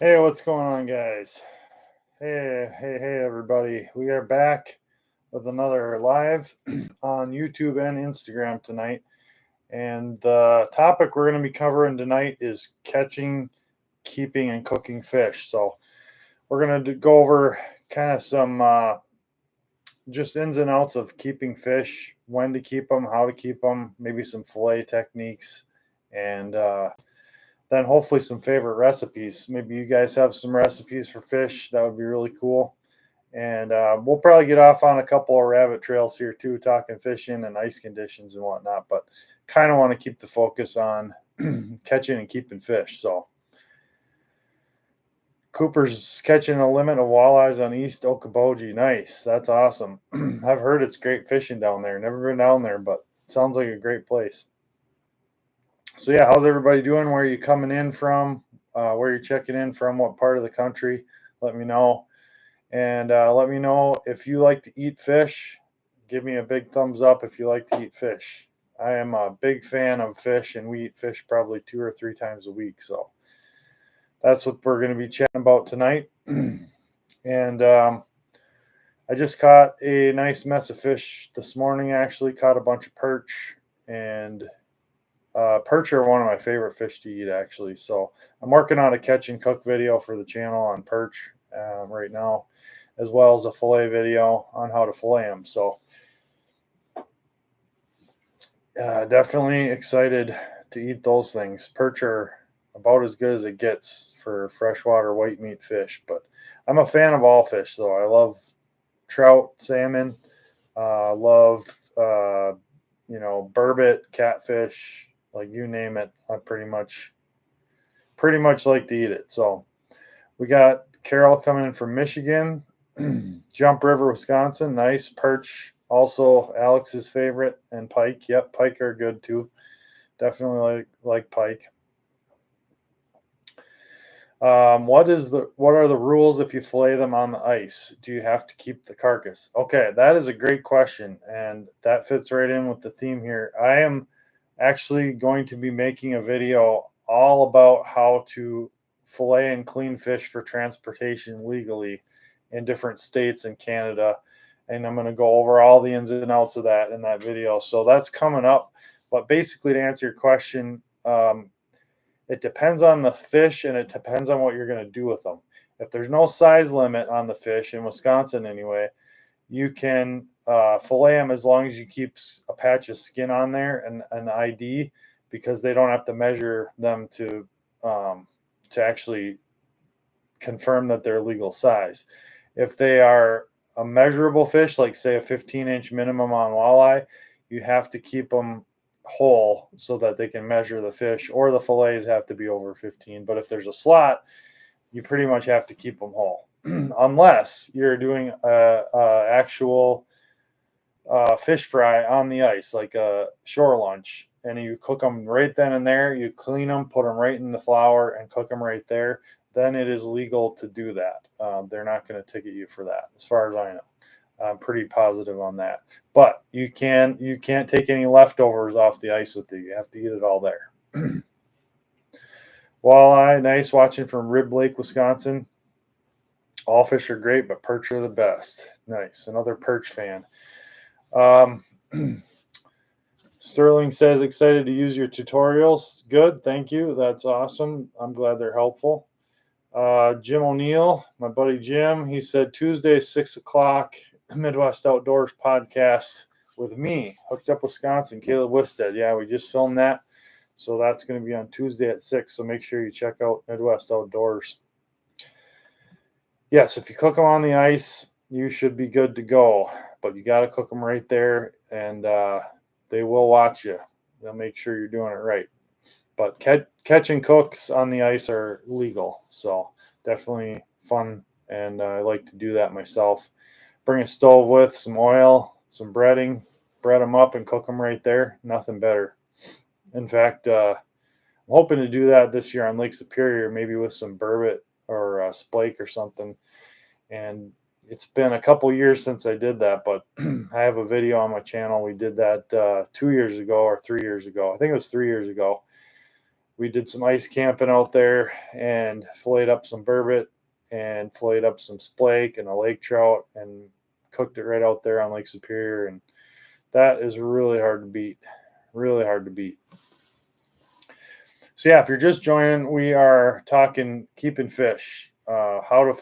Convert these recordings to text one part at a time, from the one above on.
Hey, what's going on, guys? Hey, everybody. We are back with another live on YouTube and Instagram tonight. And the topic we're going to be covering tonight is catching, keeping, and cooking fish. So, we're going to go over kind of some just ins and outs of keeping fish, when to keep them, how to keep them, maybe some fillet techniques, and then hopefully some favorite recipes. Maybe you guys have some recipes for fish. That would be really cool. And we'll probably get off on a couple of rabbit trails here too, talking fishing and ice conditions and whatnot. But kind of want to keep the focus on catching and keeping fish. So Cooper's catching a limit of walleyes on East Okoboji. Nice. That's awesome. I've heard it's great fishing down there. Never been down there, but sounds like a great place. So yeah, how's everybody doing? Where are you coming in from? Where you're checking in from? What part of the country? Let me know, and let me know if you like to eat fish. Give me a big thumbs up if you like to eat fish. I am a big fan of fish, and we eat fish probably 2 or 3 times a week. So that's what we're going to be chatting about tonight. And I just caught a nice mess of fish this morning. Actually, caught a bunch of perch and perch are one of my favorite fish to eat, actually. So I'm working on a catch and cook video for the channel on perch right now, as well as a fillet video on how to fillet them. So definitely excited to eat those things. Perch are about as good as it gets for freshwater white meat fish, but I'm a fan of all fish, though. I love trout, salmon, love burbot, catfish, like you name it. I pretty much like to eat it. So we got Carol coming in from Michigan, Jump River, Wisconsin. Nice perch. Also Alex's favorite, and pike. Yep, pike are good too. Definitely like pike. What are the rules if you fillet them on the ice? Do you have to keep the carcass? Okay, that is a great question, and that fits right in with the theme here. I am actually going to be making a video all about how to fillet and clean fish for transportation legally in different states in Canada. And I'm going to go over all the ins and outs of that in that video. So that's coming up. But basically, to answer your question, it depends on the fish and it depends on what you're going to do with them. If there's no size limit on the fish in Wisconsin anyway, you can fillet them as long as you keep a patch of skin on there and an ID, because they don't have to measure them to actually confirm that they're legal size. If they are a measurable fish, like say a 15-inch minimum on walleye, you have to keep them whole so that they can measure the fish, or the fillets have to be over 15. But if there's a slot, you pretty much have to keep them whole, unless you're doing a actual fish fry on the ice, like a shore lunch, and you cook them right then and there. You clean them, put them right in the flour, and cook them right there. Then it is legal to do that. They're not going to ticket you for that, as far as I know. I'm pretty positive on that. But you can't take any leftovers off the ice with you. You have to eat it all there. Walleye, nice watching from Rib Lake, Wisconsin. All fish are great, but perch are the best. Nice. Another perch fan. Sterling says, excited to use your tutorials. Good. Thank you. That's awesome. I'm glad they're helpful. Jim O'Neill, my buddy Jim, he said Tuesday, 6 o'clock, Midwest Outdoors podcast with me, Hooked Up Wisconsin, Caleb Wisted. Yeah, we just filmed that. So that's going to be on Tuesday at 6. So make sure you check out Midwest Outdoors. Yes, if you cook them on the ice, you should be good to go. But you got to cook them right there, and they will watch you. They'll make sure you're doing it right. But catch and cooks on the ice are legal. So definitely fun, and I like to do that myself. Bring a stove with some oil, some breading, bread them up and cook them right there. Nothing better. In fact, I'm hoping to do that this year on Lake Superior, maybe with some burbot or splake or something. And it's been a couple years since I did that, but I have a video on my channel. We did that 2 years ago or 3 years ago. I think it was 3 years ago. We did some ice camping out there and filleted up some burbot and filleted up some splake and a lake trout and cooked it right out there on Lake Superior. And that is really hard to beat. Really hard to beat. So yeah, if you're just joining, we are talking keeping fish, how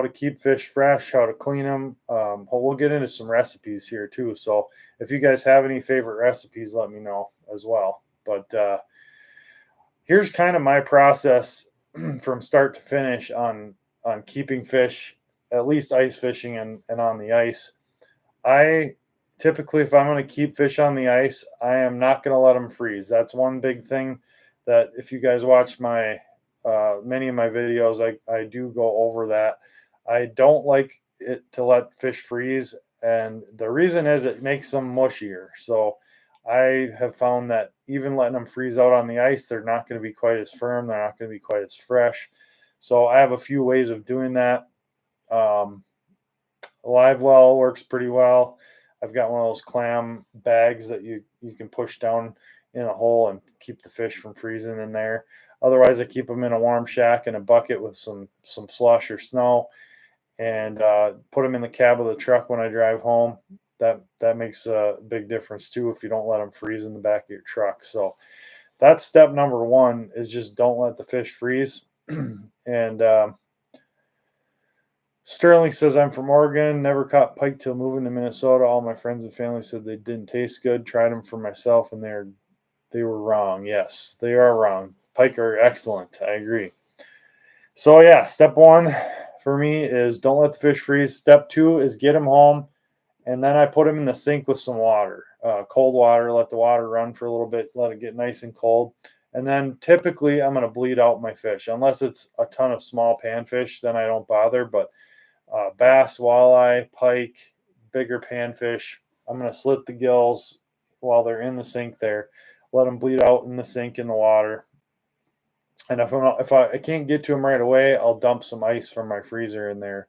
to keep fish fresh, how to clean them. We'll get into some recipes here too. So if you guys have any favorite recipes, let me know as well. But here's kind of my process from start to finish on keeping fish, at least ice fishing and on the ice. I typically, if I'm going to keep fish on the ice, I am not going to let them freeze. That's one big thing that if you guys watch my many of my videos, I do go over that. I don't like it to let fish freeze, and the reason is it makes them mushier. So I have found that even letting them freeze out on the ice, they're not going to be quite as firm. They're not going to be quite as fresh. So I have a few ways of doing that. Um, Live well works pretty well. I've got one of those clam bags that you can push down in a hole and keep the fish from freezing in there. Otherwise, I keep them in a warm shack in a bucket with some slush or snow, and put them in the cab of the truck when I drive home. That makes a big difference too if you don't let them freeze in the back of your truck. So that's step number one, is just don't let the fish freeze. And Sterling says, I'm from Oregon, never caught pike till moving to Minnesota. All my friends and family said they didn't taste good. Tried them for myself, and they were wrong. Yes, they are wrong. Pike are excellent. I agree. So yeah, step one for me is don't let the fish freeze. Step two is get them home, and then I put them in the sink with some water, cold water. Let the water run for a little bit, let it get nice and cold. And then typically I'm going to bleed out my fish, unless it's a ton of small panfish, then I don't bother. But bass, walleye, pike, bigger panfish, I'm going to slit the gills while they're in the sink there. Let them bleed out in the sink in the water. And if I can't get to them right away, I'll dump some ice from my freezer in there,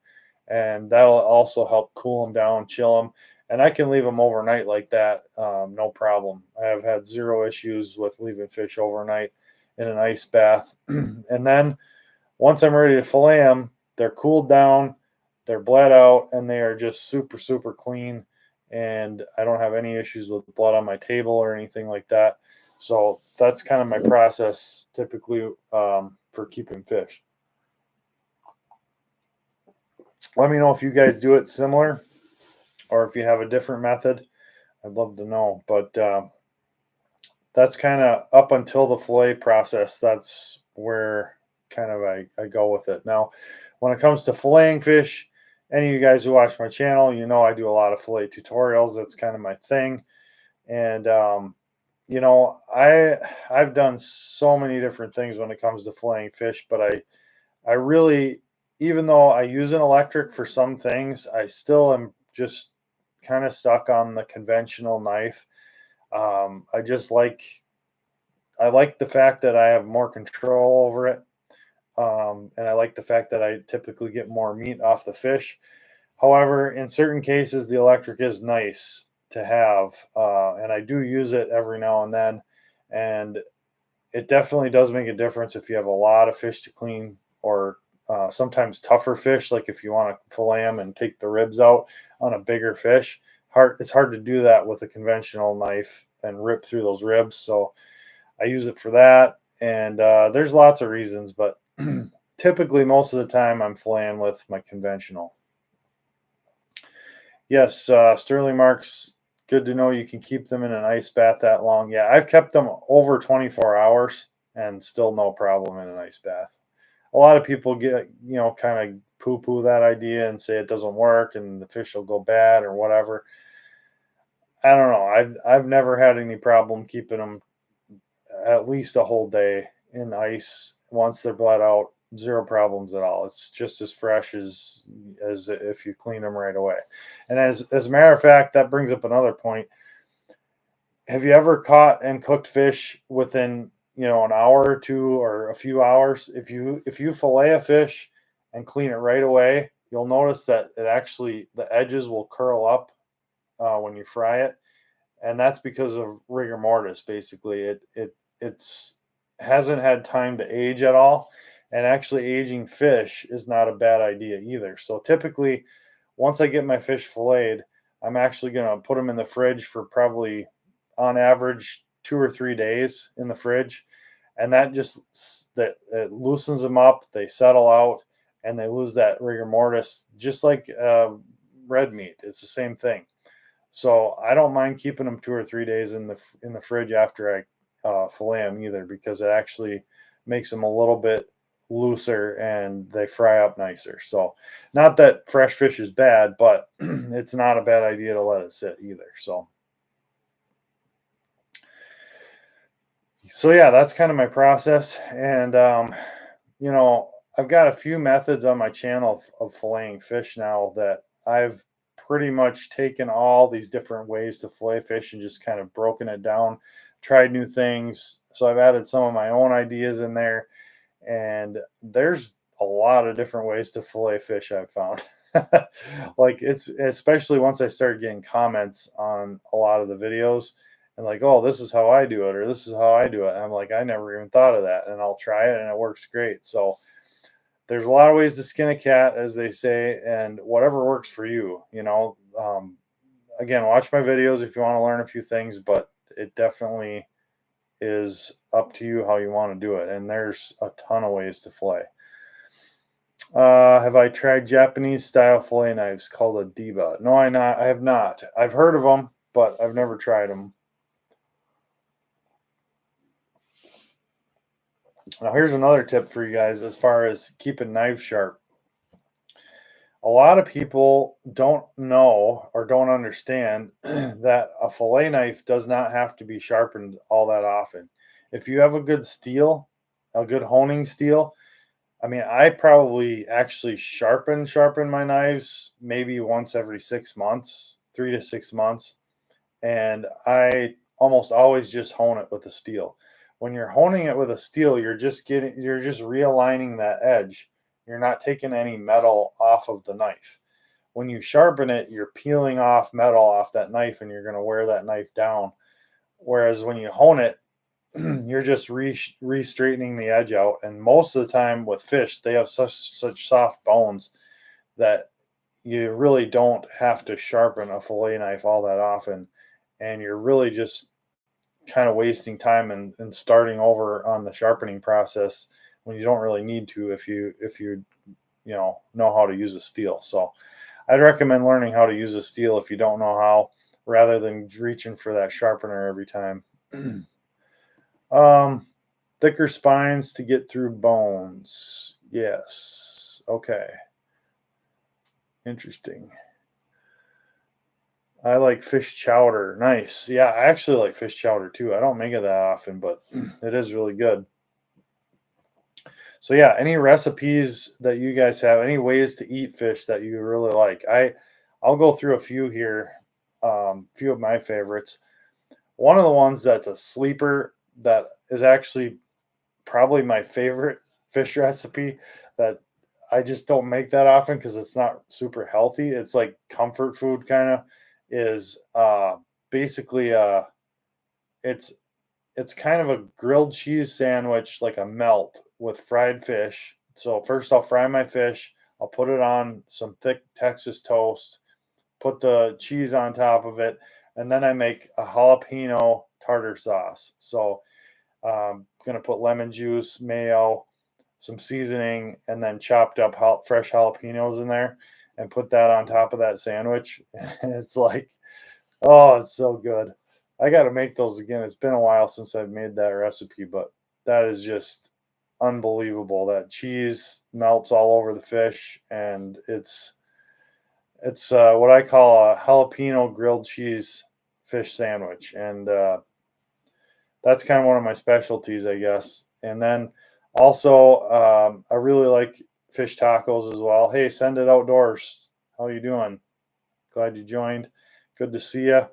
and that'll also help cool them down, chill them. And I can leave them overnight like that, no problem. I have had zero issues with leaving fish overnight in an ice bath. And then once I'm ready to fillet them, they're cooled down, they're bled out, and they are just super, super clean. And I don't have any issues with blood on my table or anything like that. So that's kind of my process typically for keeping fish. Let me know if you guys do it similar or if you have a different method. I'd love to know. But that's kind of up until the fillet process. That's where kind of I go with it. Now, when it comes to filleting fish, any of you guys who watch my channel, you know I do a lot of fillet tutorials. That's kind of my thing. And you know, I've done so many different things when it comes to filleting fish, but I really, even though I use an electric for some things, I still am just kind of stuck on the conventional knife. I just I like the fact that I have more control over it. And I like the fact that I typically get more meat off the fish. However, in certain cases, the electric is nice to have, and I do use it every now and then. And it definitely does make a difference if you have a lot of fish to clean, or sometimes tougher fish, like if you want to fillet them and take the ribs out on a bigger fish. It's hard to do that with a conventional knife and rip through those ribs. So I use it for that, and there's lots of reasons, but typically most of the time I'm filleting with my conventional. Yes, Sterling Marks, good to know you can keep them in an ice bath that long. Yeah, I've kept them over 24 hours and still no problem in an ice bath. A lot of people kind of poo-poo that idea and say it doesn't work and the fish will go bad or whatever. I don't know. I've never had any problem keeping them at least a whole day in ice once they're bled out. Zero problems at all. It's just as fresh as if you clean them right away. And as a matter of fact, that brings up another point. Have you ever caught and cooked fish within an hour or two or a few hours? If you fillet a fish and clean it right away, you'll notice that the edges will curl up when you fry it, and that's because of rigor mortis. Basically, it's hasn't had time to age at all. And actually, aging fish is not a bad idea either. So typically, once I get my fish filleted, I'm actually going to put them in the fridge for probably on average 2 or 3 days in the fridge. And that just that it loosens them up, they settle out, and they lose that rigor mortis, just like red meat. It's the same thing. So I don't mind keeping them 2 or 3 days in the fridge after I fillet them either, because it actually makes them a little bit looser and they fry up nicer. So not that fresh fish is bad, but it's not a bad idea to let it sit either. So yeah, that's kind of my process. And you know, I've got a few methods on my channel of filleting fish now that I've pretty much taken all these different ways to fillet fish and just kind of broken it down, tried new things. So I've added some of my own ideas in there, and there's a lot of different ways to fillet fish I've found. Like it's especially once I started getting comments on a lot of the videos and like, oh, this is how I do it, or this is how I do it. And I'm like, I never even thought of that. And I'll try it and it works great. So there's a lot of ways to skin a cat, as they say, and whatever works for you, you know. Again, watch my videos if you want to learn a few things, but it definitely is up to you how you want to do it. And there's a ton of ways to fillet. Have I tried Japanese style fillet knives called a Diva? No, I have not. I've heard of them, but I've never tried them. Now, here's another tip for you guys as far as keeping knives sharp. A lot of people don't know or don't understand that a fillet knife does not have to be sharpened all that often. If you have a good steel, a good honing steel, I mean, I probably actually sharpen my knives maybe once every 6 months, 3 to 6 months, and I almost always just hone it with a steel. When you're honing it with a steel, you're just realigning that edge. You're not taking any metal off of the knife. When you sharpen it, you're peeling off metal off that knife and you're going to wear that knife down. Whereas when you hone it, you're just re-straightening the edge out. And most of the time with fish, they have such soft bones that you really don't have to sharpen a fillet knife all that often. And you're really just kind of wasting time and starting over on the sharpening process when you don't really need to if you know how to use a steel. So I'd recommend learning how to use a steel if you don't know how, rather than reaching for that sharpener every time. um Thicker spines to get through bones. Yes. Okay. Interesting. I like fish chowder. Nice. Yeah, I actually like fish chowder too. I don't make it that often, but it is really good. So yeah, any recipes that you guys have, any ways to eat fish that you really like? I'll go through a few here. Few of my favorites. One of the ones that's a sleeper that is actually probably my favorite fish recipe that I just don't make that often because it's not super healthy. It's like comfort food kind of is basically it's it's kind of a grilled cheese sandwich, like a melt with fried fish. So first I'll fry my fish, I'll put it on some thick Texas toast, put the cheese on top of it, and then I make a jalapeno tartar sauce. So gonna put lemon juice, mayo, some seasoning, and then chopped up fresh jalapenos in there, and put that on top of that sandwich. And it's like, oh, it's so good. I got to make those again. It's been a while since I've made that recipe, but that is just unbelievable. That cheese melts all over the fish, and it's what I call a jalapeno grilled cheese fish sandwich, and that's kind of one of my specialties, I guess. And then also, I really like fish tacos as well. Hey, send it outdoors. How you doing? Glad you joined. Good to see you.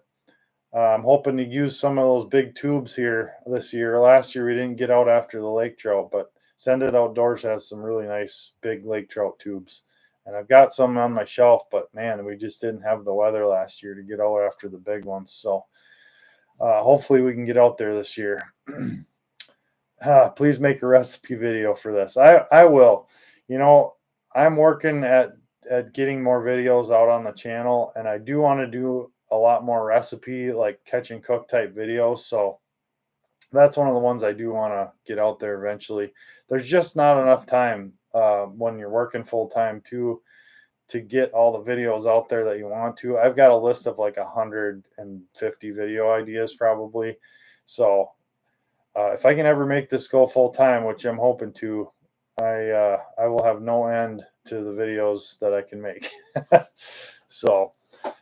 I'm hoping to use some of those big tubes here this year. Last year we didn't get out after the lake trout, but Send It Outdoors has some really nice big lake trout tubes. And I've got some on my shelf, but man, we just didn't have the weather last year to get out after the big ones. So hopefully we can get out there this year. Please make a recipe video for this. I will. You know, I'm working at getting more videos out on the channel, and I do want to do a lot more recipe, like catch and cook type videos. So that's one of the ones I do want to get out there eventually. There's just not enough time when you're working full time to get all the videos out there that you want to. I've got a list of like 150 video ideas probably. So if I can ever make this go full time, which I'm hoping to, I will have no end to the videos that I can make. So,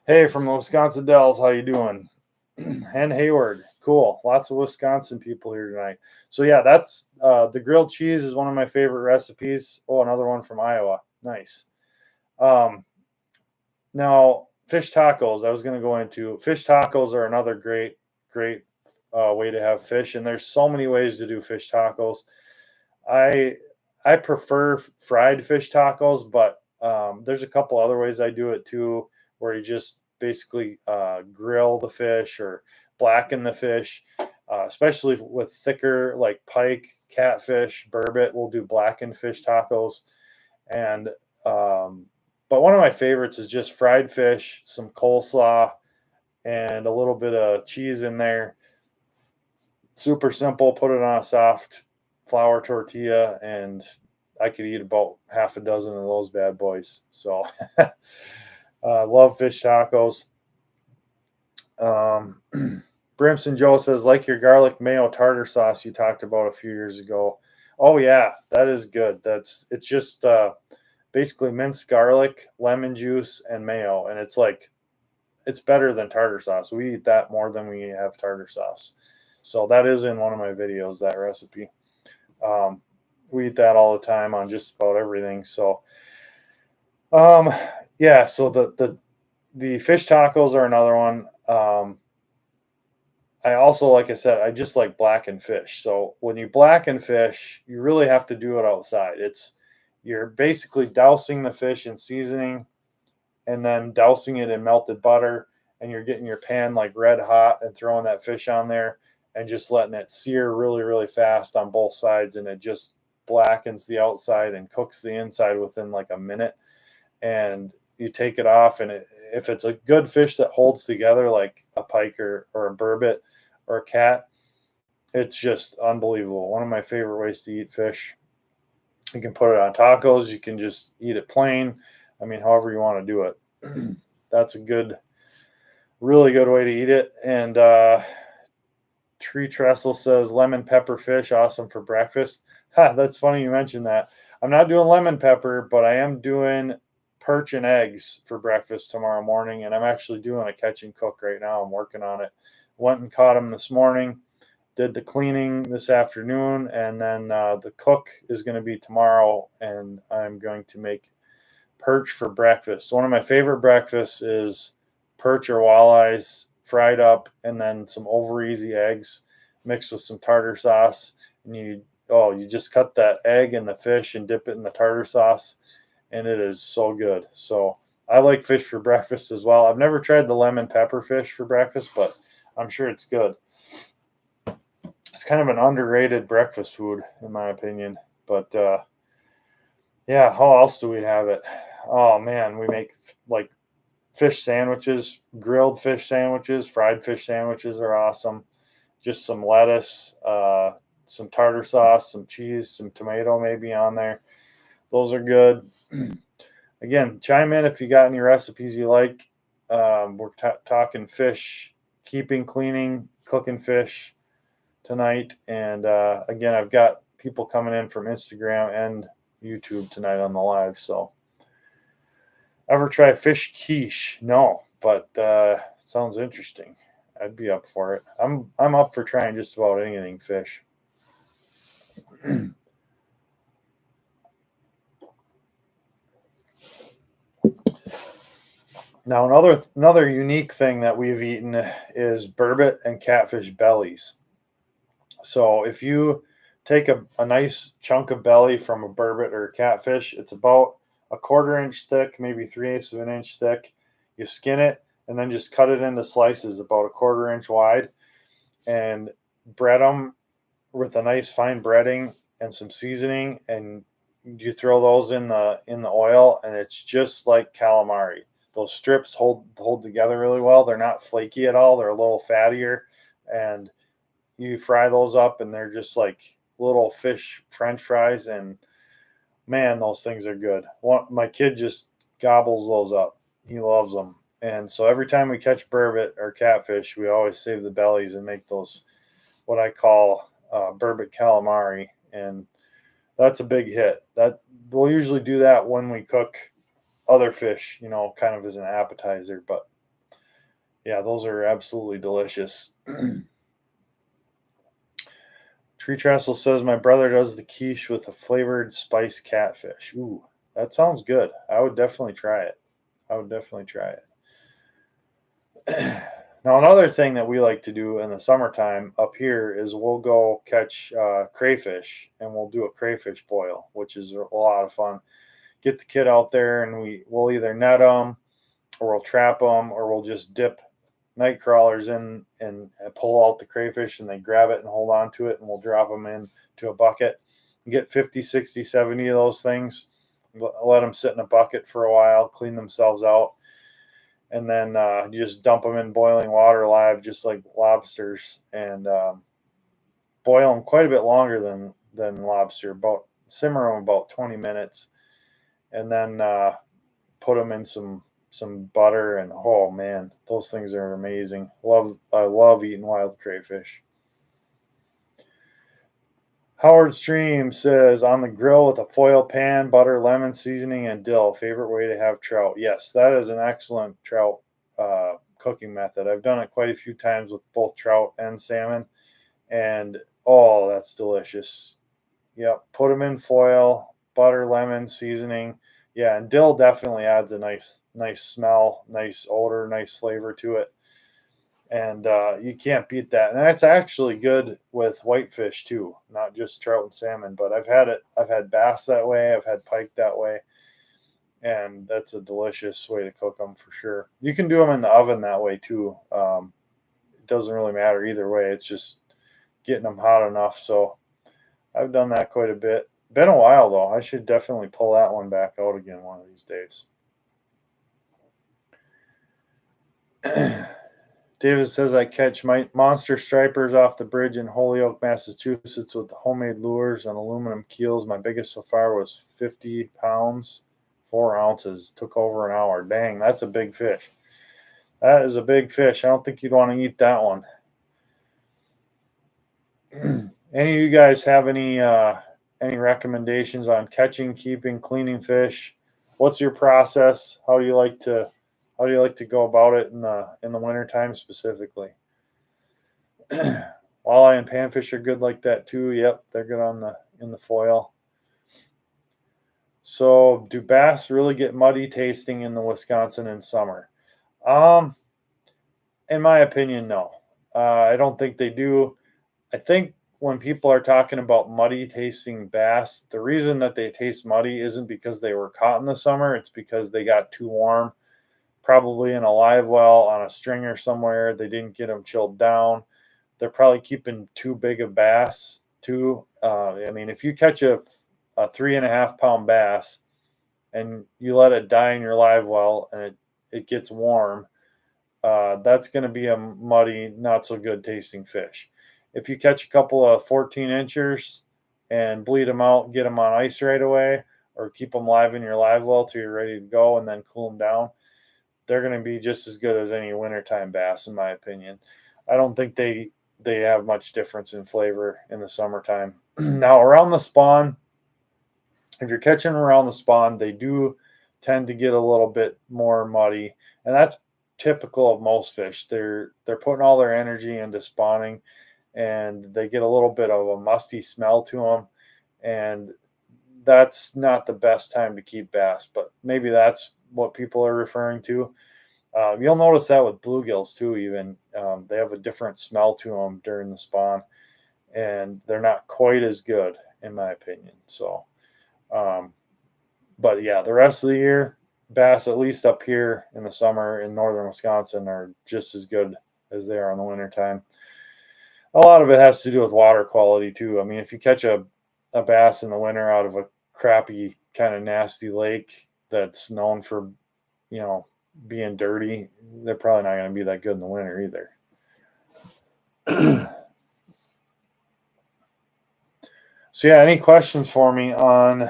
hey, from the Wisconsin Dells, how you doing? And Hayward, cool. Lots of Wisconsin people here tonight. So yeah, that's the grilled cheese is one of my favorite recipes. Oh, another one from Iowa. Nice. Um, Now fish tacos. I was going to go into fish tacos are another great way to have fish, and there's so many ways to do fish tacos. I I prefer fried fish tacos, but there's a couple other ways I do it too, where you just basically grill the fish or blacken the fish, especially with thicker like pike, catfish, burbot. We'll do blackened fish tacos, and but one of my favorites is just fried fish, some coleslaw, and a little bit of cheese in there. Super simple. Put it on a soft flour tortilla, and I could eat about half a dozen of those bad boys. So, love fish tacos. Um, Brimson Joe says, like your garlic mayo tartar sauce you talked about a few years ago. Oh yeah, that is good. It's just basically minced garlic, lemon juice, and mayo, and it's better than tartar sauce. We eat that more than we have tartar sauce. So that is in one of my videos, that recipe. Um, we eat that all the time on just about everything. So, um, yeah. So the fish tacos are another one. I also, like I said, I just like blackened fish. So when you blacken fish, you really have to do it outside. You're basically dousing the fish in seasoning and then dousing it in melted butter, and you're getting your pan like red hot and throwing that fish on there and just letting it sear really, really fast on both sides, and it just blackens the outside and cooks the inside within like a minute. And you take it off, and if it's a good fish that holds together like a pike or a burbot or a cat, it's just unbelievable. One of my favorite ways to eat fish. You can put it on tacos, you can just eat it plain. I mean, however you want to do it. That's a really good way to eat it. And Tree Trestle says lemon pepper fish, awesome for breakfast. That's funny you mentioned that. I'm not doing lemon pepper, but I am doing perch and eggs for breakfast tomorrow morning. And I'm actually doing a catch and cook right now. I'm working on it. Went and caught them this morning, did the cleaning this afternoon, and then the cook is going to be tomorrow. And I'm going to make perch for breakfast. One of my favorite breakfasts is perch or walleyes fried up, and then some over easy eggs mixed with some tartar sauce. And you just cut that egg and the fish and dip it in the tartar sauce, and it is so good. So I like fish for breakfast as well. I've never tried the lemon pepper fish for breakfast, but I'm sure it's good. It's kind of an underrated breakfast food in my opinion. But yeah, how else do we have it? Oh man, we make like fish sandwiches, grilled fish sandwiches, fried fish sandwiches are awesome. Just some lettuce, some tartar sauce, some cheese, some tomato maybe on there. Those are good. Again, chime in if you got any recipes you like. We're talking fish, keeping, cleaning, cooking fish tonight. And again, I've got people coming in from Instagram and YouTube tonight on the live. So ever try fish quiche? No, but sounds interesting. I'd be up for it. I'm up for trying just about anything fish. Now another unique thing that we've eaten is burbot and catfish bellies. So if you take a nice chunk of belly from a burbot or a catfish, it's about a 1/4 inch thick, maybe 3/8 of an inch thick. You skin it and then just cut it into slices about a 1/4 inch wide and bread them with a nice fine breading and some seasoning, and you throw those in the oil, and it's just like calamari. Those strips hold together really well. They're not flaky at all. They're a little fattier, and you fry those up, and they're just like little fish French fries. And man, those things are good. My kid just gobbles those up. He loves them. And so every time we catch burbot or catfish, we always save the bellies and make those what I call burbot calamari, and that's a big hit. That we'll usually do that when we cook other fish, kind of as an appetizer. But yeah, those are absolutely delicious. Tree Trestle says my brother does the quiche with a flavored spice catfish. Ooh, that sounds good. I would definitely try it. Now, another thing that we like to do in the summertime up here is we'll go catch crayfish, and we'll do a crayfish boil, which is a lot of fun. Get the kid out there, and we'll either net them, or we'll trap them, or we'll just dip night crawlers in and pull out the crayfish, and they grab it and hold on to it, and we'll drop them into a bucket. Get 50, 60, 70 of those things. Let them sit in a bucket for a while, clean themselves out. And then you just dump them in boiling water live, just like lobsters, and boil them quite a bit longer than lobster. Simmer them about 20 minutes, and then put them in some butter, and oh man, those things are amazing. I love eating wild crayfish. Howard Stream says, on the grill with a foil pan, butter, lemon seasoning, and dill. Favorite way to have trout. Yes, that is an excellent trout cooking method. I've done it quite a few times with both trout and salmon, and oh, that's delicious. Yep, put them in foil, butter, lemon, seasoning. Yeah, and dill definitely adds a nice smell, nice odor, nice flavor to it. And you can't beat that. And that's actually good with whitefish too, not just trout and salmon. But I've had bass that way, I've had pike that way, and that's a delicious way to cook them for sure. You can do them in the oven that way too. It doesn't really matter either way. It's just getting them hot enough. So I've done that quite a bit. Been a while though. I should definitely pull that one back out again one of these days. David says I catch my monster stripers off the bridge in Holyoke, Massachusetts with homemade lures and aluminum keels. My biggest so far was 50 pounds, 4 ounces. Took over an hour. Dang, that's a big fish. That is a big fish. I don't think you'd want to eat that one. Any of you guys have any recommendations on catching, keeping, cleaning fish? What's your process? How do you like to go about it in the wintertime specifically? Walleye and panfish are good like that too. Yep, they're good in the foil. So, do bass really get muddy tasting in the Wisconsin in summer? In my opinion, no. I don't think they do. I think when people are talking about muddy tasting bass, the reason that they taste muddy isn't because they were caught in the summer. It's because they got too warm, probably in a live well on a stringer somewhere. They didn't get them chilled down. They're probably keeping too big of bass too. I mean, if you catch a 3.5 pound bass and you let it die in your live well and it gets warm, that's going to be a muddy, not so good tasting fish. If you catch a couple of 14 inchers and bleed them out, get them on ice right away, or keep them live in your live well till you're ready to go and then cool them down, they're going to be just as good as any wintertime bass, in my opinion. I don't think they have much difference in flavor in the summertime. Now, around the spawn, if you're catching around the spawn, they do tend to get a little bit more muddy, and that's typical of most fish. They're putting all their energy into spawning, and they get a little bit of a musty smell to them, and that's not the best time to keep bass, but maybe that's what people are referring to. You'll notice that with bluegills too, even. They have a different smell to them during the spawn, and they're not quite as good, in my opinion. So, but yeah, the rest of the year, bass, at least up here in the summer in northern Wisconsin, are just as good as they are in the wintertime. A lot of it has to do with water quality too. I mean, if you catch a bass in the winter out of a crappy kind of nasty lake that's known for, you know, being dirty, they're probably not going to be that good in the winter either. So yeah, any questions for me on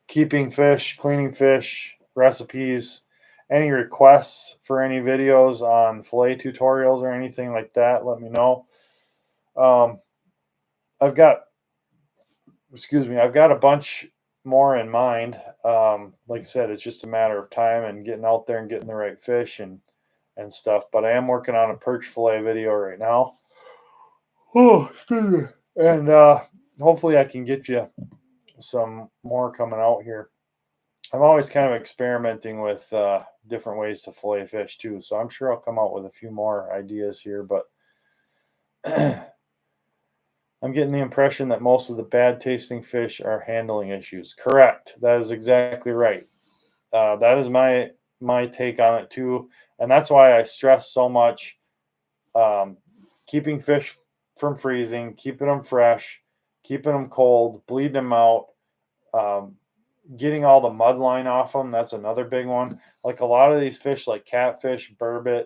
keeping fish, cleaning fish, recipes, any requests for any videos on fillet tutorials or anything like that, let me know. Um, I've got, excuse me, I've got a bunch more in mind. Like I said, it's just a matter of time and getting out there and getting the right fish and stuff. But I am working on a perch fillet video right now. Oh, excuse me. And hopefully I can get you some more coming out here. I'm always kind of experimenting with different ways to fillet fish too. So I'm sure I'll come out with a few more ideas here. But I'm getting the impression that most of the bad tasting fish are handling issues. Correct. That is exactly right. That is my take on it too, and that's why I stress so much keeping fish from freezing, keeping them fresh, keeping them cold, bleeding them out, um, getting all the mud line off them. That's another big one. Like a lot of these fish, like catfish, burbot,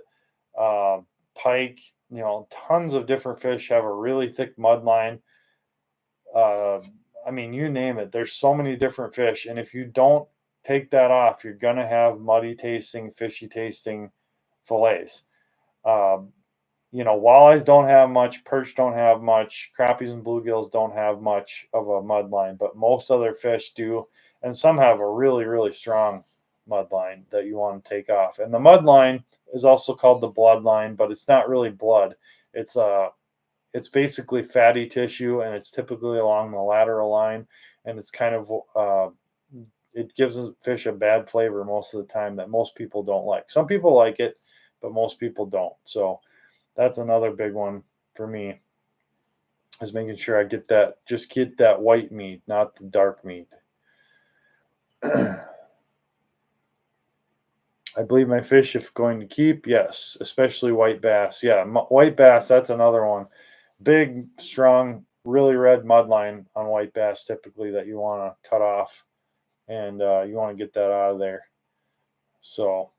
uh, pike, you know, tons of different fish have a really thick mud line. Uh, I mean, you name it. There's so many different fish, and if you don't take that off, you're gonna have muddy tasting, fishy tasting fillets. Um, you know, walleyes don't have much, perch don't have much, crappies and bluegills don't have much of a mud line, but most other fish do, and some have a really, really strong mud line that you want to take off. And the mud line is also called the blood line, but it's not really blood. It's it's basically fatty tissue, and it's typically along the lateral line, and it's kind of it gives a fish a bad flavor most of the time that most people don't like. Some people like it, but most people don't. So that's another big one for me, is making sure I get that, just get that white meat, not the dark meat. I believe my fish, if going to keep, yes, especially white bass. Yeah, white bass, that's another one. Big, strong, really red mud line on white bass typically that you want to cut off, and you want to get that out of there. So,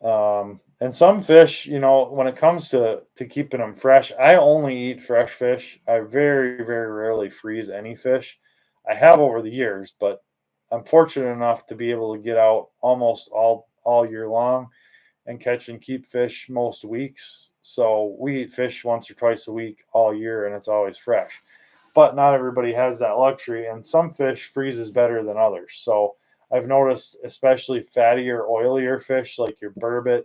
and some fish, you know, when it comes to keeping them fresh, I only eat fresh fish. I very, very rarely freeze any fish. I have over the years, but I'm fortunate enough to be able to get out almost all year long and catch and keep fish most weeks. So we eat fish once or twice a week all year, and it's always fresh. But not everybody has that luxury, and some fish freezes better than others. So I've noticed, especially fattier, oilier fish like your burbot,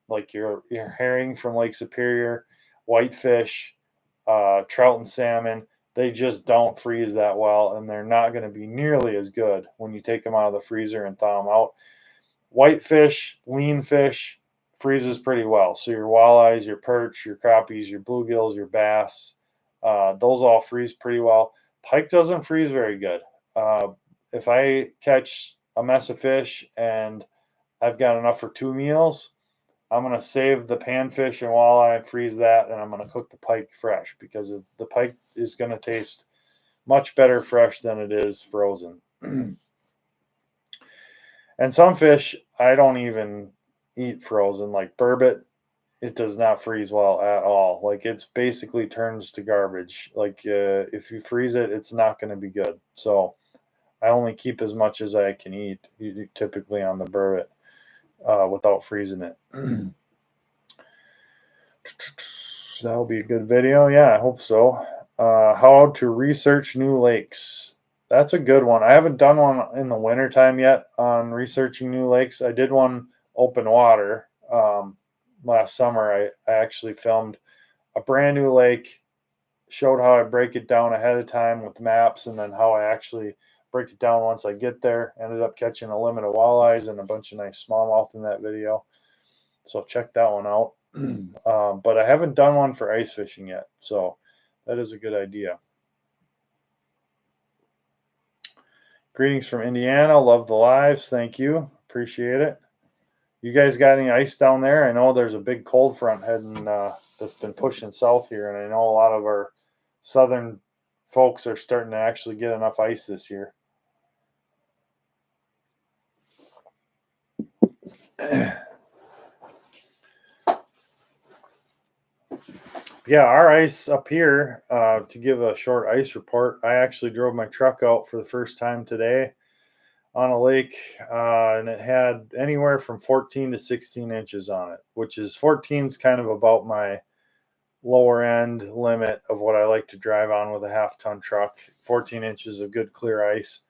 like your herring from Lake Superior, whitefish, trout and salmon, they just don't freeze that well, and they're not going to be nearly as good when you take them out of the freezer and thaw them out. Whitefish, lean fish, freezes pretty well. So your walleyes, your perch, your crappies, your bluegills, your bass, those all freeze pretty well. Pike doesn't freeze very good. Uh, if I catch a mess of fish and I've got enough for 2 meals, I'm going to save the panfish and walleye and freeze that, and I'm going to cook the pike fresh, because the pike is going to taste much better fresh than it is frozen. And some fish I don't even eat frozen, like burbot. It does not freeze well at all. Like, it's basically turns to garbage. Like if you freeze it, it's not going to be good. So I only keep as much as I can eat, typically on the burbot, without freezing it. That'll be a good video. Yeah, I hope so. How to research new lakes. That's a good one. I haven't done one in the wintertime yet on researching new lakes. I did one open water last summer. I actually filmed a brand new lake, showed how I break it down ahead of time with maps, and then how I actually break it down once I get there. Ended up catching a limit of walleyes and a bunch of nice smallmouth in that video. So check that one out. But I haven't done one for ice fishing yet. So that is a good idea. Greetings from Indiana. Love the lives. Thank you. Appreciate it. You guys got any ice down there? I know there's a big cold front heading that's been pushing south here, and I know a lot of our southern folks are starting to actually get enough ice this year. Yeah, our ice up here, to give a short ice report, I actually drove my truck out for the first time today on a lake, and it had anywhere from 14 to 16 inches on it, which is 14 is kind of about my lower end limit of what I like to drive on with a half-ton truck. 14 inches of good clear ice.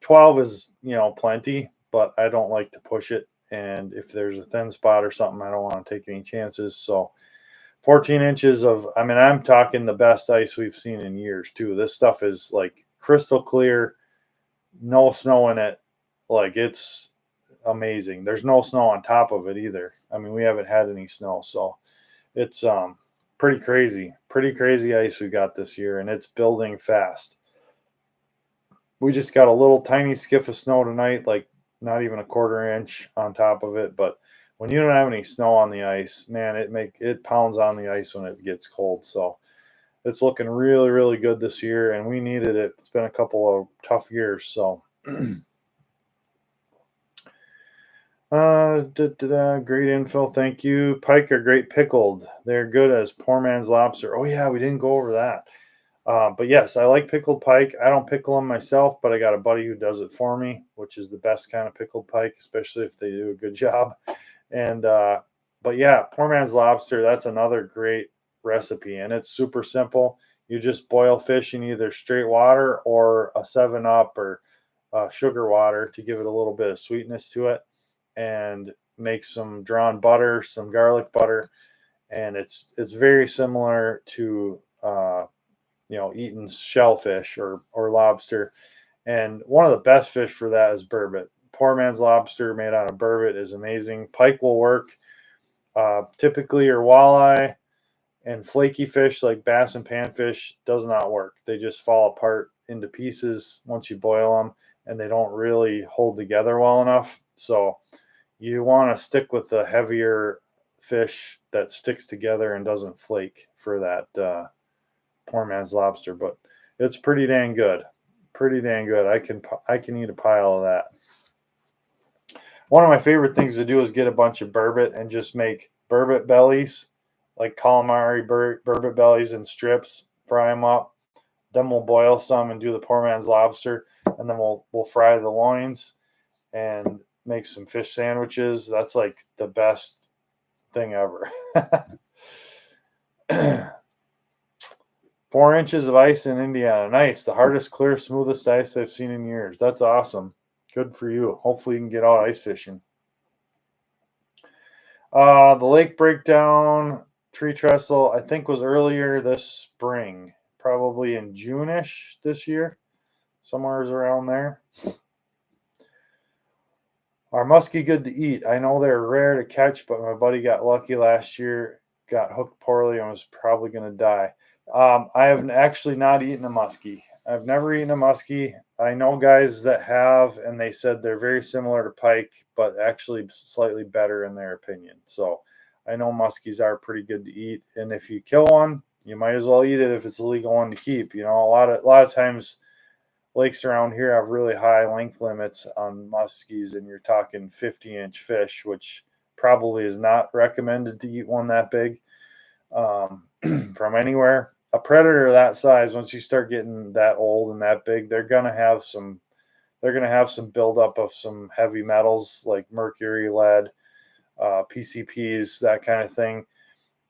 12 is, plenty, but I don't like to push it. And if there's a thin spot or something, I don't want to take any chances. So 14 inches of, I'm talking the best ice we've seen in years too. This stuff is like crystal clear, no snow in it. Like, it's amazing. There's no snow on top of it either. We haven't had any snow, so it's pretty crazy ice we got this year, and it's building fast. We just got a little tiny skiff of snow tonight, like not even a quarter inch on top of it. But when you don't have any snow on the ice, man, it pounds on the ice when it gets cold. So it's looking really, really good this year, and we needed it. It's been a couple of tough years, so. Great info, thank you. Pike are great pickled. They're good as poor man's lobster. Oh yeah, we didn't go over that. But yes, I like pickled pike. I don't pickle them myself, but I got a buddy who does it for me, which is the best kind of pickled pike, especially if they do a good job. And but yeah, poor man's lobster, that's another great recipe, and it's super simple. You just boil fish in either straight water or a 7-Up or sugar water to give it a little bit of sweetness to it, and make some drawn butter, some garlic butter, and it's very similar to eating shellfish or lobster. And one of the best fish for that is burbot. Poor man's lobster made out of burbot is amazing. Pike will work. Typically, your walleye and flaky fish like bass and panfish does not work. They just fall apart into pieces once you boil them, and they don't really hold together well enough. So you want to stick with the heavier fish that sticks together and doesn't flake for that poor man's lobster. But it's pretty dang good. Pretty dang good. I can eat a pile of that. One of my favorite things to do is get a bunch of burbot and just make burbot bellies, like calamari burbot bellies in strips, fry them up. Then we'll boil some and do the poor man's lobster, and then we'll fry the loins and make some fish sandwiches. That's like the best thing ever. 4 inches of ice in Indiana. Nice. The hardest, clear, smoothest ice I've seen in years. That's awesome. Good for you. Hopefully you can get out ice fishing. The lake breakdown, tree trestle, I think was earlier this spring, probably in June-ish this year, somewhere around there. Are muskie good to eat? I know they're rare to catch, but my buddy got lucky last year, got hooked poorly, and was probably going to die. I have actually not eaten a muskie. I've never eaten a muskie. I know guys that have, and they said they're very similar to pike, but actually slightly better in their opinion. So I know muskies are pretty good to eat, and if you kill one, you might as well eat it if it's a legal one to keep. A lot of times lakes around here have really high length limits on muskies, and you're talking 50-inch fish, which probably is not recommended to eat one that big from anywhere. A predator that size, once you start getting that old and that big, they're gonna have some buildup of some heavy metals like mercury, lead, PCPs, that kind of thing.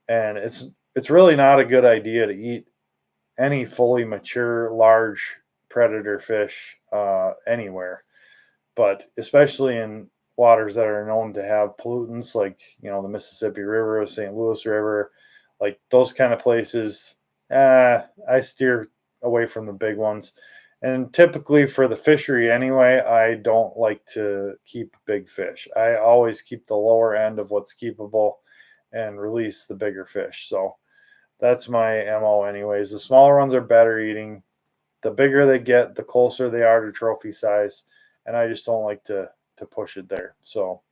And it's really not a good idea to eat any fully mature large predator fish anywhere, but especially in waters that are known to have pollutants like the Mississippi River, St. Louis River, like those kind of places. I steer away from the big ones. And typically for the fishery anyway, I don't like to keep big fish. I always keep the lower end of what's keepable and release the bigger fish. So that's my MO anyways. The smaller ones are better eating. The bigger they get, the closer they are to trophy size. And I just don't like to push it there. So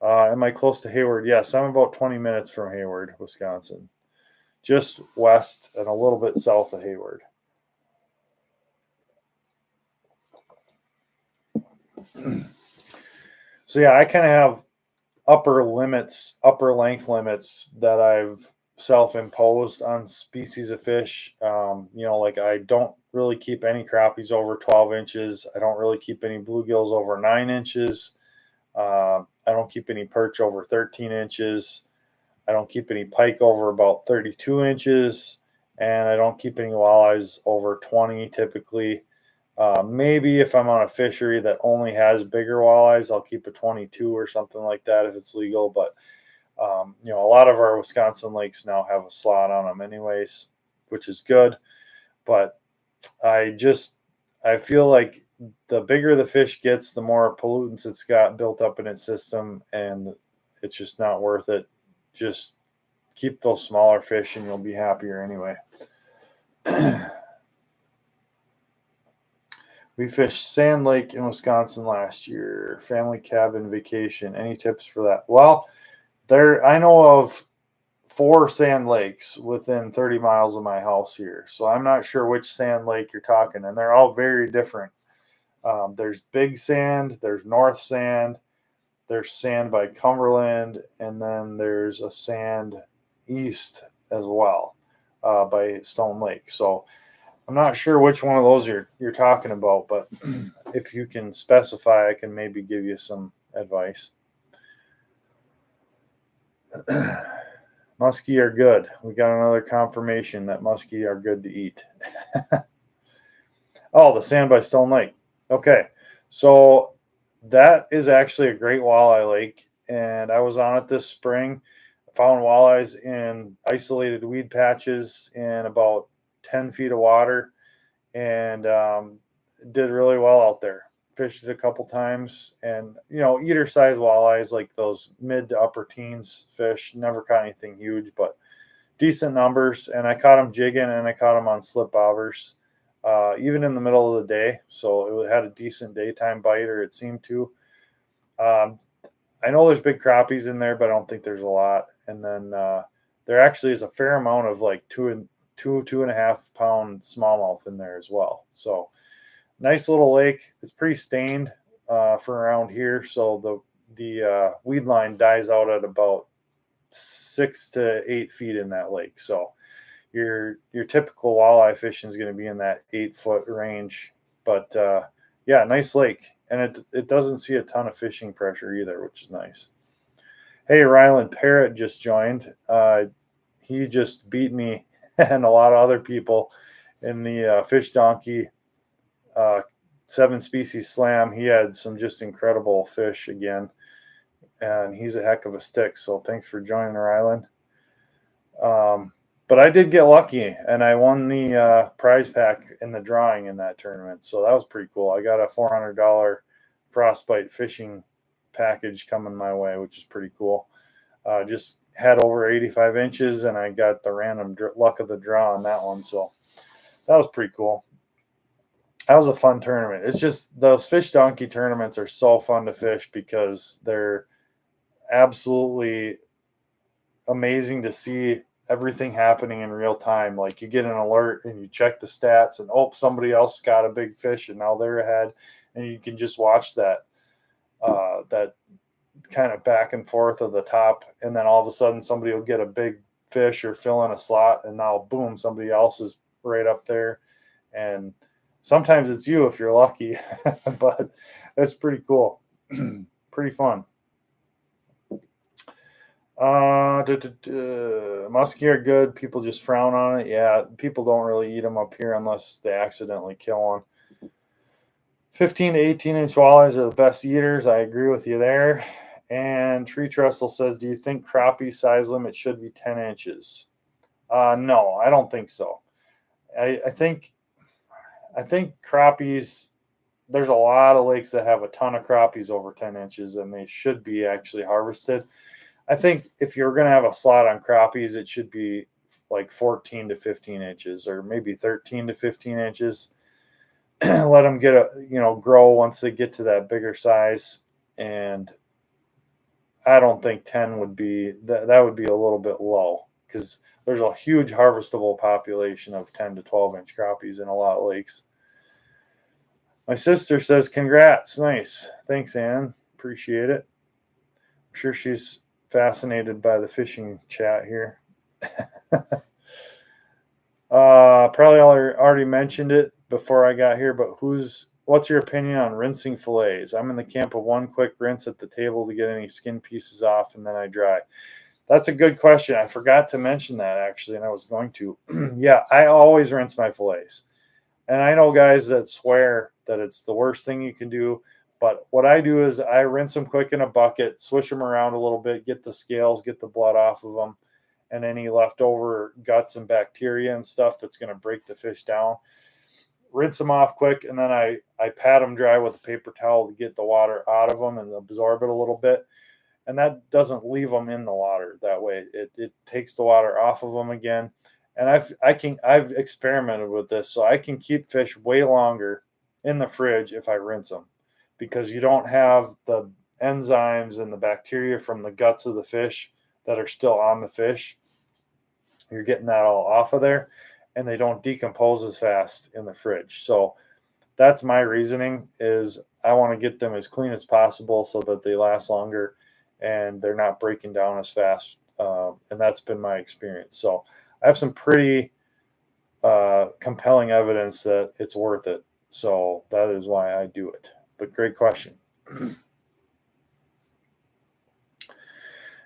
Am I close to Hayward? Yes, I'm about 20 minutes from Hayward, Wisconsin, just west and a little bit south of Hayward. So yeah, I kind of have upper length limits that I've self-imposed on species of fish. Like I don't really keep any crappies over 12 inches. I don't really keep any bluegills over 9 inches. I don't keep any perch over 13 inches. I don't keep any pike over about 32 inches. And I don't keep any walleyes over 20 typically. Maybe if I'm on a fishery that only has bigger walleyes, I'll keep a 22 or something like that if it's legal. But a lot of our Wisconsin lakes now have a slot on them anyways, which is good. But I feel like the bigger the fish gets, the more pollutants it's got built up in its system, and it's just not worth it. Just keep those smaller fish and you'll be happier anyway. We fished Sand Lake in Wisconsin last year. Family cabin vacation. Any tips for that? Well, I know of 4 sand lakes within 30 miles of my house here. So I'm not sure which sand lake you're talking, and they're all very different. There's Big Sand, there's North Sand, there's Sand by Cumberland, and then there's a Sand East as well by Stone Lake. So I'm not sure which one of those you're talking about, but if you can specify, I can maybe give you some advice. Muskie are good. We got another confirmation that muskie are good to eat. Oh, the Sand by Stone Lake. Okay, so that is actually a great walleye lake, and I was on it this spring. Found walleyes in isolated weed patches in about 10 feet of water, and did really well out there. Fished it a couple times, and eater size walleyes, like those mid to upper teens fish. Never caught anything huge, but decent numbers. And I caught them jigging, and I caught them on slip bobbers, even in the middle of the day. So it had a decent daytime bite, or it seemed to. I know there's big crappies in there, but I don't think there's a lot. And then there actually is a fair amount of like 2.5 pound smallmouth in there as well. So nice little lake. It's pretty stained for around here. So the weed line dies out at about 6 to 8 feet in that lake. So your typical walleye fishing is going to be in that 8-foot range. But yeah, nice lake. And it doesn't see a ton of fishing pressure either, which is nice. Hey, Ryland Parrott just joined. He just beat me and a lot of other people in the Fish Donkey 7 species slam. He had some just incredible fish again, and he's a heck of a stick. So thanks for joining, Ryland. But I did get lucky, and I won the prize pack in the drawing in that tournament. So that was pretty cool. I got a $400 frostbite fishing package coming my way, which is pretty cool. Just had over 85 inches, and I got the random luck of the draw on that one. So that was pretty cool. That was a fun tournament. It's just those Fish Donkey tournaments are so fun to fish because they're absolutely amazing to see everything happening in real time. Like you get an alert and you check the stats, and somebody else got a big fish and now they're ahead, and you can just watch that kind of back and forth of the top, and then all of a sudden somebody will get a big fish or fill in a slot, and now boom, somebody else is right up there. And sometimes it's you if you're lucky, but that's pretty cool. Pretty fun. Muskie are good. People just frown on it. Yeah, people don't really eat them up here unless they accidentally kill one. 15 to 18 inch walleyes are the best eaters. I agree with you there. And Tree Trestle says, do you think crappie size limit should be 10 inches? No, I don't think so. I think crappies, there's a lot of lakes that have a ton of crappies over 10 inches, and they should be actually harvested. I think if you're going to have a slot on crappies, it should be like 14 to 15 inches, or maybe 13 to 15 inches. Let them get grow once they get to that bigger size. And I don't think 10 would be that would be a little bit low because there's a huge harvestable population of 10 to 12-inch crappies in a lot of lakes. My sister says, congrats. Nice. Thanks, Ann. Appreciate it. I'm sure she's fascinated by the fishing chat here. Probably already mentioned it before I got here, but what's your opinion on rinsing fillets? I'm in the camp of one quick rinse at the table to get any skin pieces off, and then I dry. That's a good question. I forgot to mention that actually, and I was going to. Yeah, I always rinse my fillets. And I know guys that swear that it's the worst thing you can do. But what I do is I rinse them quick in a bucket, swish them around a little bit, get the scales, get the blood off of them, and any leftover guts and bacteria and stuff that's going to break the fish down. Rinse them off quick, and then I pat them dry with a paper towel to get the water out of them and absorb it a little bit. And that doesn't leave them in the water that way. It takes the water off of them again. And I've experimented with this, so I can keep fish way longer in the fridge if I rinse them, because you don't have the enzymes and the bacteria from the guts of the fish that are still on the fish. You're getting that all off of there, and they don't decompose as fast in the fridge. So that's my reasoning, is I want to get them as clean as possible so that they last longer and they're not breaking down as fast. And that's been my experience. So I have some pretty compelling evidence that it's worth it. So that is why I do it. But great question.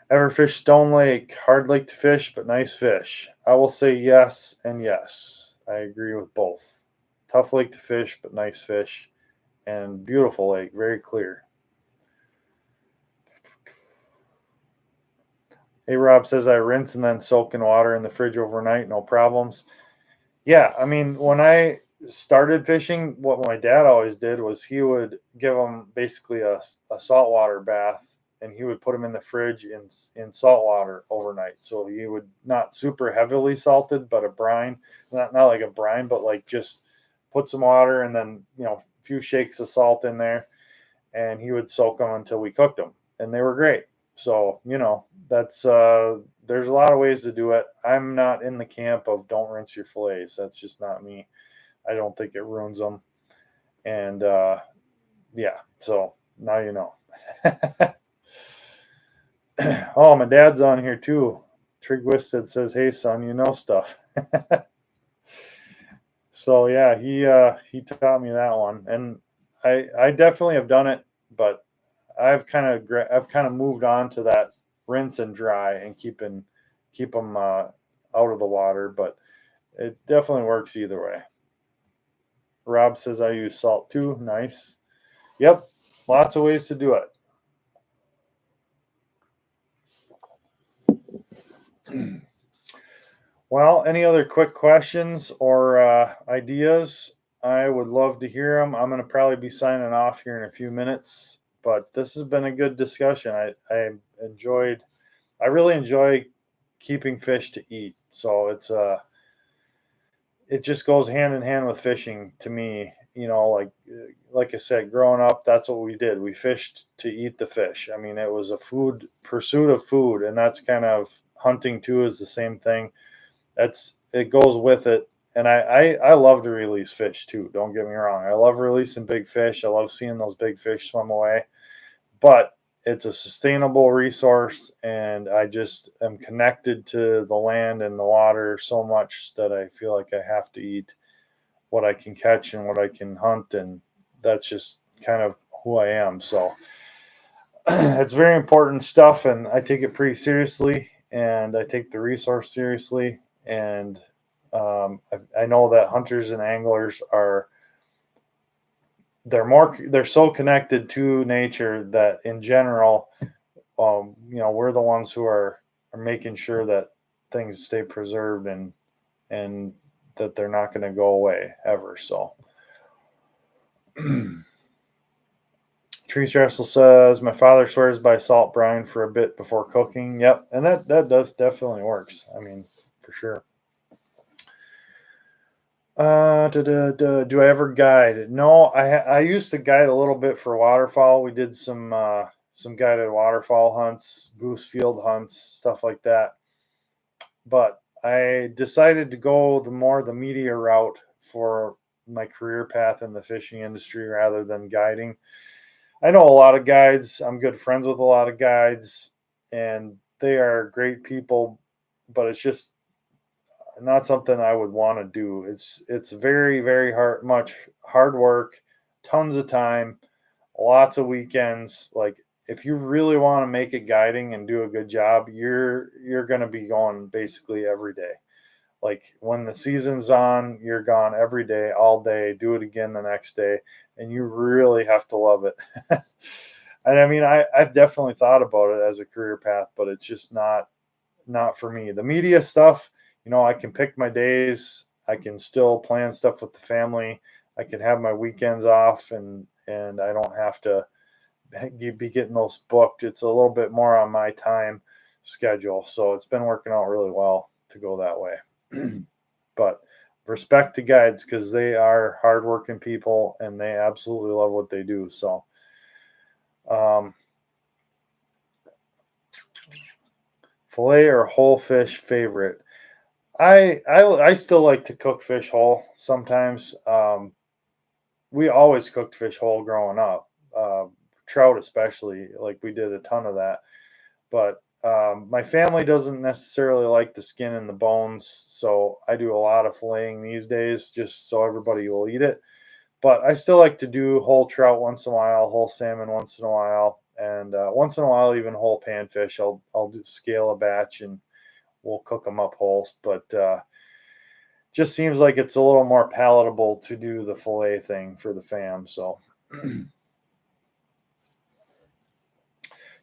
Ever fish Stone Lake? Hard lake to fish, but nice fish. I will say yes and yes. I agree with both. Tough lake to fish, but nice fish. And beautiful lake, very clear. Hey, Rob says I rinse and then soak in water in the fridge overnight, no problems. Yeah, I mean, when I started fishing, what my dad always did was he would give them basically a saltwater bath, and he would put them in the fridge in salt water overnight. So he would not super heavily salted, but a brine, not like a brine, but like just put some water and then, a few shakes of salt in there, and he would soak them until we cooked them, and they were great. So, that's there's a lot of ways to do it. I'm not in the camp of don't rinse your fillets. That's just not me. I don't think it ruins them. And yeah, so now you know. Oh, my dad's on here too. Trigwisted says, "Hey son, you know stuff." So yeah, he taught me that one, and I definitely have done it, but I've kind of moved on to that rinse and dry and keep them out of the water, but it definitely works either way. Rob says I use salt too. Nice. Yep, lots of ways to do it. Well, any other quick questions or ideas? I would love to hear them. I'm going to probably be signing off here in a few minutes, but this has been a good discussion. I really enjoy keeping fish to eat. So it just goes hand in hand with fishing to me. Like I said, growing up, that's what we did. We fished to eat the fish. I mean, it was a pursuit of food, and that's kind of hunting too, is the same thing. It goes with it. And I love to release fish too. Don't get me wrong. I love releasing big fish. I love seeing those big fish swim away. But it's a sustainable resource, and I just am connected to the land and the water so much that I feel like I have to eat what I can catch and what I can hunt, and that's just kind of who I am. So it's very important stuff, and I take it pretty seriously, and I take the resource seriously, and I know that hunters and anglers they're so connected to nature that in general, we're the ones who are making sure that things stay preserved and that they're not going to go away ever. So Tree Trestle says, my father swears by salt brine for a bit before cooking. Yep. And that does definitely works. I mean, for sure. Do I ever guide? No, I used to guide a little bit for waterfowl. We did some some guided waterfowl hunts, goose field hunts, stuff like that. But I decided to go the media route for my career path in the fishing industry rather than guiding. I know a lot of guides. I'm good friends with a lot of guides, and they are great people, but it's just not something I would want to do. It's very much hard work, tons of time, lots of weekends. Like if you really want to make it guiding and do a good job, you're going to be going basically every day. Like when the season's on, you're gone every day, all day, do it again the next day, and you really have to love it. And I mean, I've definitely thought about it as a career path, but it's just not for me. The media stuff, I can pick my days. I can still plan stuff with the family. I can have my weekends off, and I don't have to be getting those booked. It's a little bit more on my time schedule, so it's been working out really well to go that way. But respect to guides because they are hardworking people and they absolutely love what they do. So, fillet or whole fish favorite? I still like to cook fish whole sometimes. We always cooked fish whole growing up, trout especially. Like we did a ton of that. But my family doesn't necessarily like the skin and the bones, so I do a lot of filleting these days, just so everybody will eat it. But I still like to do whole trout once in a while, whole salmon once in a while, and once in a while even whole panfish. I'll do scale a batch and we'll cook them up whole. But just seems like it's a little more palatable to do the fillet thing for the fam. So.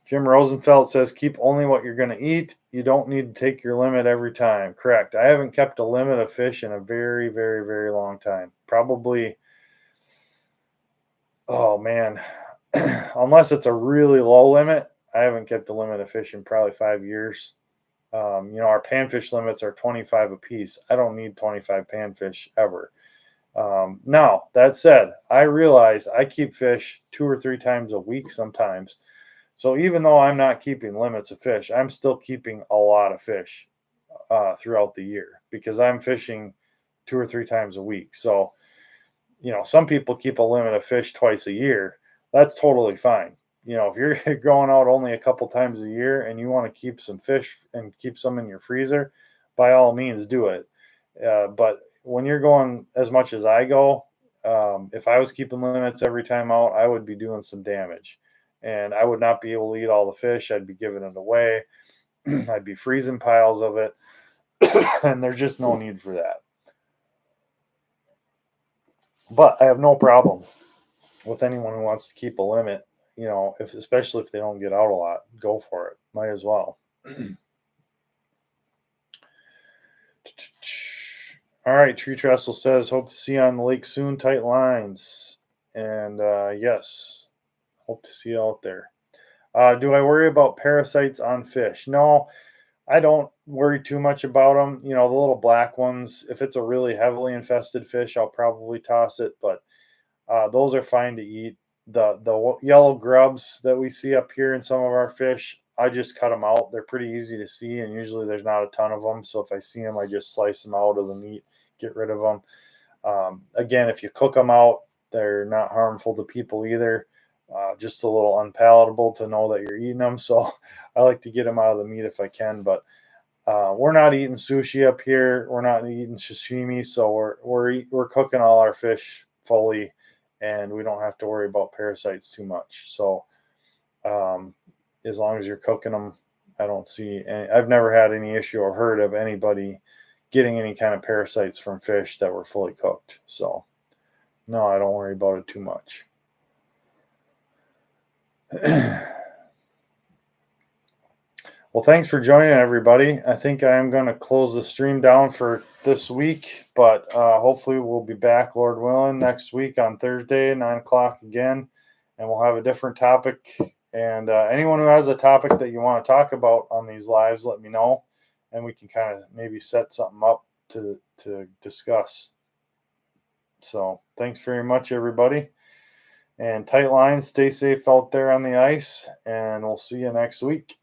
Jim Rosenfeld says, keep only what you're going to eat. You don't need to take your limit every time. Correct. I haven't kept a limit of fish in a very long time. Probably, oh man, unless it's a really low limit, I haven't kept a limit of fish in probably 5 years. Our panfish limits are 25 a piece. I don't need 25 panfish ever. Now, that said, I realize I keep fish 2 or 3 times a week sometimes. So even though I'm not keeping limits of fish, I'm still keeping a lot of fish throughout the year because I'm fishing 2 or 3 times a week. So, some people keep a limit of fish twice a year. That's totally fine. If you're going out only a couple times a year and you want to keep some fish and keep some in your freezer, by all means do it. But when you're going as much as I go, if I was keeping limits every time out, I would be doing some damage. And I would not be able to eat all the fish. I'd be giving it away. I'd be freezing piles of it. And there's just no need for that. But I have no problem with anyone who wants to keep a limit, especially if they don't get out a lot, go for it. Might as well. All right, Tree Trestle says, hope to see you on the lake soon. Tight lines. And yes, hope to see you out there. Do I worry about parasites on fish? No, I don't worry too much about them. The little black ones, if it's a really heavily infested fish, I'll probably toss it, but those are fine to eat. The yellow grubs that we see up here in some of our fish, I just cut them out. They're pretty easy to see, and usually there's not a ton of them. So if I see them, I just slice them out of the meat, get rid of them. Again, if you cook them out, they're not harmful to people either. Just a little unpalatable to know that you're eating them. So I like to get them out of the meat if I can, but we're not eating sushi up here. We're not eating sashimi. So we're cooking all our fish fully and we don't have to worry about parasites too much. So as long as you're cooking them, I don't see any, I've never had any issue or heard of anybody getting any kind of parasites from fish that were fully cooked. So no, I don't worry about it too much. Well, thanks for joining, everybody. I think I am going to close the stream down for this week, but hopefully we'll be back, Lord willing, next week on Thursday, 9 o'clock again, and we'll have a different topic. And anyone who has a topic that you want to talk about on these lives, let me know, and we can kind of maybe set something up to discuss. So thanks very much, everybody. and tight lines. Stay safe out there on the ice, and we'll see you next week.